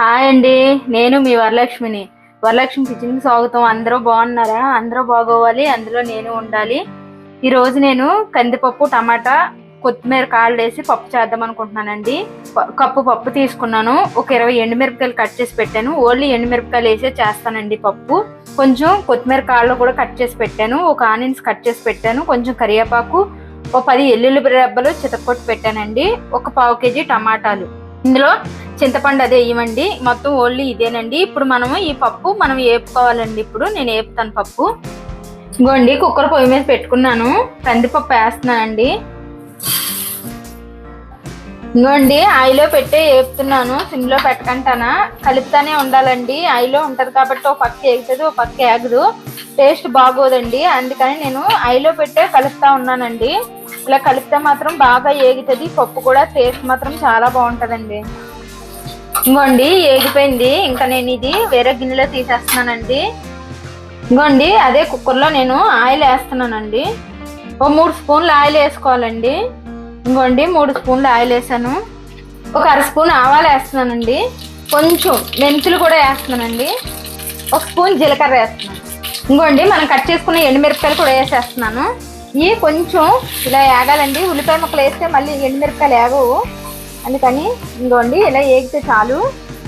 Hi అండి. నేను మీ వరలక్ష్మిని. వరలక్ష్మి కిచెన్కి స్వాగతం. అందరూ బాగున్నారా? అందరూ బాగోవాలి, అందులో నేను ఉండాలి. ఈరోజు నేను కందిపప్పు, టమాటా, కొత్తిమీర కాళ్ళు వేసి పప్పు చేద్దాం అనుకుంటున్నానండి. కప్పు పప్పు తీసుకున్నాను. ఒక 20 ఎండుమిరపకాయలు కట్ చేసి పెట్టాను. ఓన్లీ ఎండుమిరపకాయలు వేసే చేస్తానండి పప్పు. కొంచెం కొత్తిమీర కాళ్ళు కూడా కట్ చేసి పెట్టాను. ఒక ఆనియన్స్ కట్ చేసి పెట్టాను. కొంచెం కరివేపాకు, ఒక 10 ఎల్లుల్లి రెబ్బలు చితక్కొట్టి పెట్టానండి. ఒక 1/2 కేజీ టమాటాలు. ఇందులో చింతపండు అదే ఇవ్వండి. మొత్తం ఓన్లీ ఇదేనండి. ఇప్పుడు మనము ఈ పప్పు వేపుకోవాలండి. ఇప్పుడు నేను వేపుతాను పప్పు. ఇంకోండి కుక్కర్ పొయ్యి మీద పెట్టుకున్నాను. కందిపప్పు వేస్తున్నానండి. ఇంకోండి ఆయిల్లో పెట్టే వేపుతున్నాను. సిమ్లో పెట్టకంటానా, కలుపుతానే ఉండాలండి. ఆయిల్లో ఉంటది కాబట్టి ఒక పక్క ఏగుతుంది, ఒక పక్క ఏగదు, టేస్ట్ బాగోదండి. అందుకని నేను ఆయిల్లో పెట్టే కలుపుతా ఉన్నానండి. ఇలా కలిపితే మాత్రం బాగా ఏగుతుంది. పప్పు కూడా టేస్ట్ మాత్రం చాలా బాగుంటదండి. ఇంకోండి ఏగిపోయింది. ఇంకా నేను ఇది వేరే గిన్నెలో తీసేస్తున్నానండి. ఇంకోండి అదే కుక్కర్లో నేను ఆయిల్ వేస్తున్నానండి. ఒక 3 స్పూన్లు ఆయిల్ వేసుకోవాలండి. ఇంకోండి 3 స్పూన్లు ఆయిల్ వేసాను. ఒక 1/2 స్పూన్ ఆవాలు వేస్తున్నానండి. కొంచెం మెంతులు కూడా వేస్తున్నానండి. 1 స్పూన్ జీలకర్ర వేస్తున్నాను. ఇంకోండి మనం కట్ చేసుకున్న ఎండుమిరపకాయలు కూడా వేసేస్తున్నాను. ఇవి కొంచెం ఇలా వేగాలండి. ఉల్లిపాయ ముక్కలు వేస్తే మళ్ళీ ఎండుమిరపకాయలు వేగవు, అందుకని ఇంకోండి ఇలా వేగితే చాలు.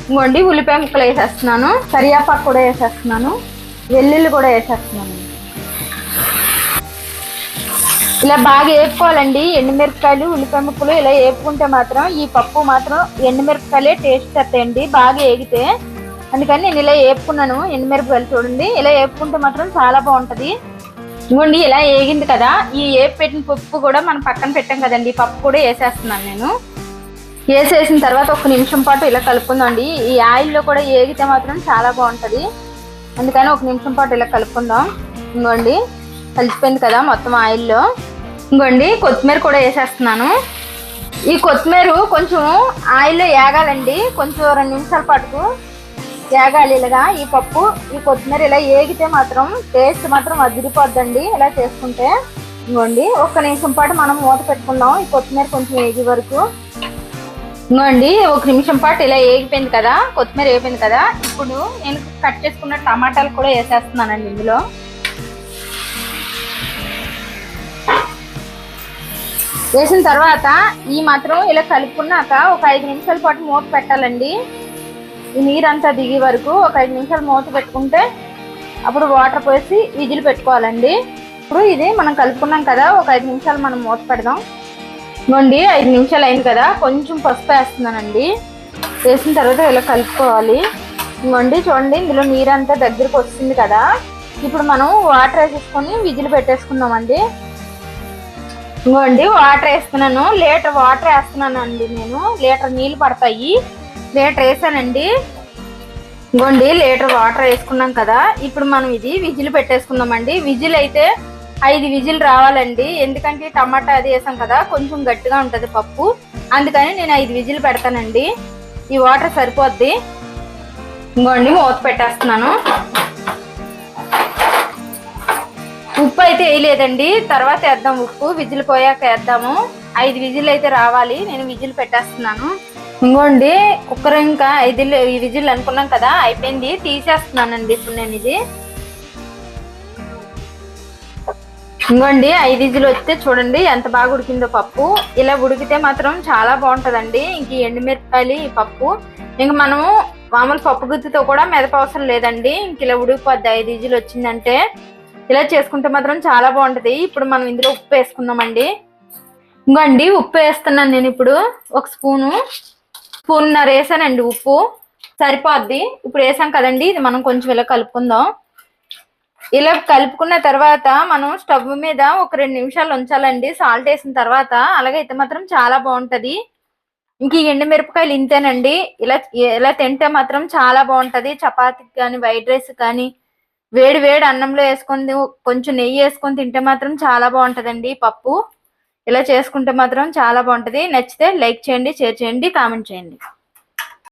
ఇంకోండి ఉల్లిపాయ ముక్కలు వేసేస్తున్నాను. కరివేపాకు కూడా వేసేస్తున్నాను. వెల్లుల్లి కూడా వేసేస్తున్నాను. ఇలా బాగా వేపుకోవాలండి. ఎండుమిరపకాయలు, ఉల్లిపాయ ముక్కలు ఇలా వేపుకుంటే మాత్రం ఈ పప్పు మాత్రం ఎండుమిరపకాయలే టేస్ట్ వస్తాయండి బాగా వేగితే. అందుకని నేను ఇలా వేపుకున్నాను. ఎండుమిరపకాయలు చూడండి, ఇలా వేపుకుంటే మాత్రం చాలా బాగుంటుంది. ఇంకోండి ఇలా వేగింది కదా, ఈ వేపు పెట్టిన పప్పు కూడా మనం పక్కన పెట్టాం కదండి, పప్పు కూడా వేసేస్తున్నాను నేను. వేసేసిన తర్వాత 1 నిమిషం పాటు ఇలా కలుపుకుందామండి. ఈ ఆయిల్లో కూడా వేగితే మాత్రం చాలా బాగుంటుంది. అందుకని 1 నిమిషం పాటు ఇలా కలుపుకుందాం. ఇంకోండి కలిసిపోయింది కదా మొత్తం ఆయిల్లో. ఇంకోండి కొత్తిమీర కూడా వేసేస్తున్నాను. ఈ కొత్తిమీర కొంచెం ఆయిల్లో వేగాలండి. కొంచెం 2 నిమిషాల పాటు వేగాలి ఇలాగా ఈ పప్పు. ఈ కొత్తిమీర ఇలా వేగితే మాత్రం టేస్ట్ మాత్రం అదిరిపోద్దండి ఇలా చేసుకుంటే. ఇంకోండి 1 నిమిషం పాటు మనం మూత పెట్టుకుందాం ఈ కొత్తిమీర కొంచెం వేగే వరకు. ఇంకోండి 1 నిమిషం పాటు ఇలా వేగిపోయింది కదా, కొత్తిమీర వేగిపోయింది కదా. ఇప్పుడు నేను కట్ చేసుకున్న టమాటాలు కూడా వేసేస్తున్నానండి ఇందులో. వేసిన తర్వాత ఈ మాత్రం ఇలా కలుపుకున్నాక ఒక 5 నిమిషాల పాటు మూత పెట్టాలండి. ఈ నీరంతా దిగే వరకు ఒక 5 నిమిషాలు మూత పెట్టుకుంటే అప్పుడు వాటర్ పోసి విజిల్ పెట్టుకోవాలండి. ఇప్పుడు ఇది మనం కలుపుకున్నాం కదా, ఒక 5 నిమిషాలు మనం మూత పెడదాం. ఇంకోండి 5 నిమిషాలు అయింది కదా, కొంచెం పసుపు వేస్తున్నానండి. వేసిన తర్వాత ఇలా కలుపుకోవాలి. ఇంకోండి చూడండి ఇందులో నీరంతా దగ్గరికి వస్తుంది కదా. ఇప్పుడు మనం వాటర్ వేసేసుకొని విజిల్ పెట్టేసుకుందామండి. ఇంకోండి వాటర్ వేస్తున్నాను. లీటర్ వాటర్ వేస్తున్నాను అండి నేను. లీటర్ నీళ్ళు పడతాయి. లీటర్ వేసానండి. ఇంకోండి లీటర్ వాటర్ వేసుకున్నాం కదా, ఇప్పుడు మనం ఇది విజిల్ పెట్టేసుకుందామండి. విజిల్ అయితే 5 విజిల్ రావాలండి. ఎందుకంటే టమాటా అది వేసాం కదా, కొంచెం గట్టిగా ఉంటుంది పప్పు. అందుకని నేను 5 విజిల్ పెడతానండి. ఈ వాటర్ సరిపోద్ది. ఇంకోండి మూత పెట్టేస్తున్నాను. ఉప్పు అయితే వేయలేదండి, తర్వాత వేద్దాం ఉప్పు. విజిల్ పోయాక వేద్దాము. 5 విజిల్ అయితే రావాలి. నేను విజిల్ పెట్టేస్తున్నాను. ఇంకోండి కుక్కర్ ఇంకా 5 విజిల్ అనుకున్నాం కదా, అయిపోయింది. తీసేస్తున్నానండి ఇప్పుడు నేను ఇది. ఇంకోండి 5 విజిల్ వస్తే చూడండి ఎంత బాగా ఉడికిందో పప్పు. ఇలా ఉడికితే మాత్రం చాలా బాగుంటుందండి. ఇంక ఎండుమిరపకాయలు ఈ పప్పు ఇంక మనము మామూలు పప్పు గుత్తితో కూడా మెదపవసరం లేదండి. ఇంక ఇలా ఉడికిపోద్ది 5 విజిల్ వచ్చిందంటే. ఇలా చేసుకుంటే మాత్రం చాలా బాగుంటుంది. ఇప్పుడు మనం ఇందులో ఉప్పు వేసుకుందామండి. ఇంకోండి ఉప్పు వేస్తున్నాను నేను ఇప్పుడు. 1 స్పూన్నర వేసానండి ఉప్పు, సరిపోద్ది. ఇప్పుడు వేసాం కదండి, ఇది మనం కొంచెం ఇలా కలుపుకుందాం. ఇలా కలుపుకున్న తర్వాత మనం స్టవ్ మీద ఒక 2 నిమిషాలు ఉంచాలండి సాల్ట్ వేసిన తర్వాత. అలాగైతే మాత్రం చాలా బాగుంటది. ఇంక ఈ ఎండుమిరపకాయలు ఇంతేనండి. ఇలా తింటే మాత్రం చాలా బాగుంటది. చపాతీకి కానీ, వైట్ రైస్ కానీ, వేడి వేడి అన్నంలో వేసుకొని కొంచెం నెయ్యి వేసుకొని తింటే మాత్రం చాలా బాగుంటదండి పప్పు. ఇలా చేసుకుంటే మాత్రం చాలా బాగుంటది. నచ్చితే లైక్ చేయండి, షేర్ చేయండి, కామెంట్ చేయండి.